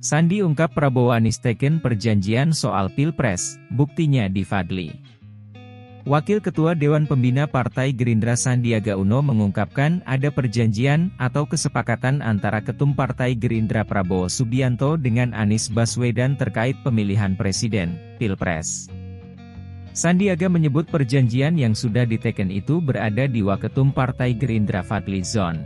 Sandi ungkap Prabowo Anies teken perjanjian soal Pilpres, buktinya di Fadli. Wakil Ketua Dewan Pembina Partai Gerindra Sandiaga Uno mengungkapkan ada perjanjian atau kesepakatan antara Ketum Partai Gerindra Prabowo Subianto dengan Anies Baswedan terkait pemilihan presiden, Pilpres. Sandiaga menyebut perjanjian yang sudah diteken itu berada di Waketum Partai Gerindra Fadli Zon.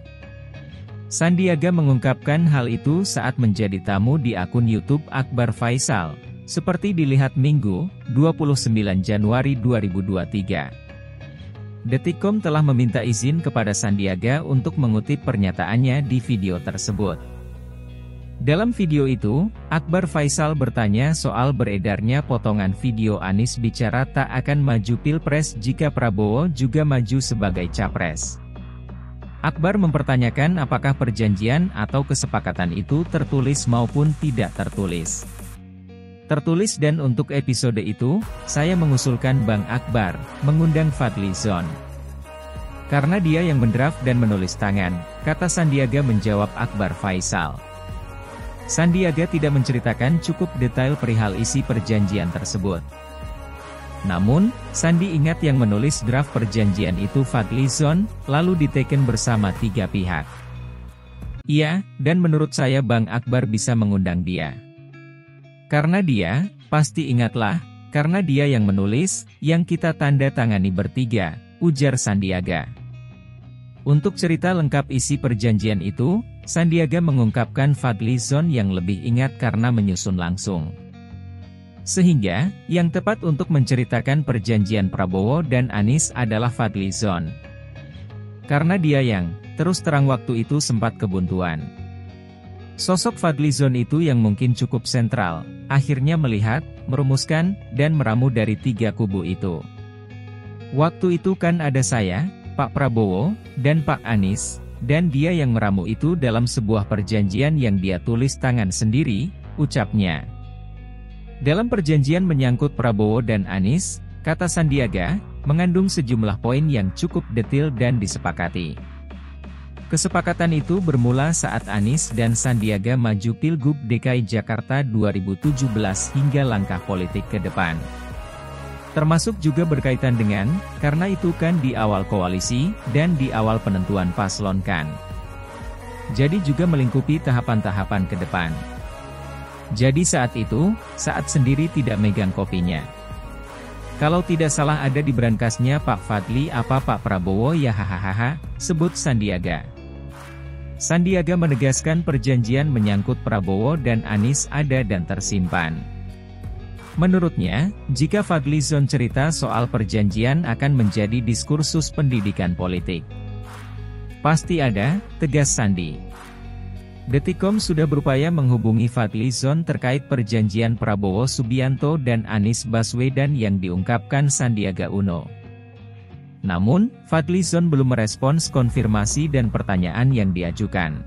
Sandiaga mengungkapkan hal itu saat menjadi tamu di akun YouTube Akbar Faisal, seperti dilihat Minggu, 29 Januari 2023. Detikcom telah meminta izin kepada Sandiaga untuk mengutip pernyataannya di video tersebut. Dalam video itu, Akbar Faisal bertanya soal beredarnya potongan video Anies bicara tak akan maju Pilpres jika Prabowo juga maju sebagai capres. Akbar mempertanyakan apakah perjanjian atau kesepakatan itu tertulis maupun tidak tertulis. Tertulis, dan untuk episode itu, saya mengusulkan Bang Akbar mengundang Fadli Zon. Karena dia yang mendraft dan menulis tangan, kata Sandiaga menjawab Akbar Faisal. Sandiaga tidak menceritakan cukup detail perihal isi perjanjian tersebut. Namun, Sandi ingat yang menulis draft perjanjian itu Fadli Zon, lalu diteken bersama 3 pihak. Iya, dan menurut saya Bang Akbar bisa mengundang dia. Karena dia, pasti ingatlah, karena dia yang menulis, yang kita tanda tangani bertiga, ujar Sandiaga. Untuk cerita lengkap isi perjanjian itu, Sandiaga mengungkapkan Fadli Zon yang lebih ingat karena menyusun langsung. Sehingga, yang tepat untuk menceritakan perjanjian Prabowo dan Anies adalah Fadli Zon. Karena dia yang, terus terang waktu itu sempat kebuntuan. Sosok Fadli Zon itu yang mungkin cukup sentral, akhirnya melihat, merumuskan, dan meramu dari 3 kubu itu. Waktu itu kan ada saya, Pak Prabowo, dan Pak Anies, dan dia yang meramu itu dalam sebuah perjanjian yang dia tulis tangan sendiri, ucapnya. Dalam perjanjian menyangkut Prabowo dan Anies, kata Sandiaga, mengandung sejumlah poin yang cukup detail dan disepakati. Kesepakatan itu bermula saat Anies dan Sandiaga maju Pilgub DKI Jakarta 2017 hingga langkah politik ke depan. Termasuk juga berkaitan dengan, karena itu kan di awal koalisi, dan di awal penentuan paslon kan. Jadi juga melingkupi tahapan-tahapan ke depan. Jadi saat itu, saat sendiri tidak megang kopinya. Kalau tidak salah ada di berangkasnya Pak Fadli apa Pak Prabowo ya hahaha, sebut Sandiaga. Sandiaga menegaskan perjanjian menyangkut Prabowo dan Anies ada dan tersimpan. Menurutnya, jika Fadli Zon cerita soal perjanjian akan menjadi diskursus pendidikan politik. Pasti ada, tegas Sandi. Detikcom sudah berupaya menghubungi Fadli Zon terkait perjanjian Prabowo Subianto dan Anies Baswedan yang diungkapkan Sandiaga Uno. Namun, Fadli Zon belum merespons konfirmasi dan pertanyaan yang diajukan.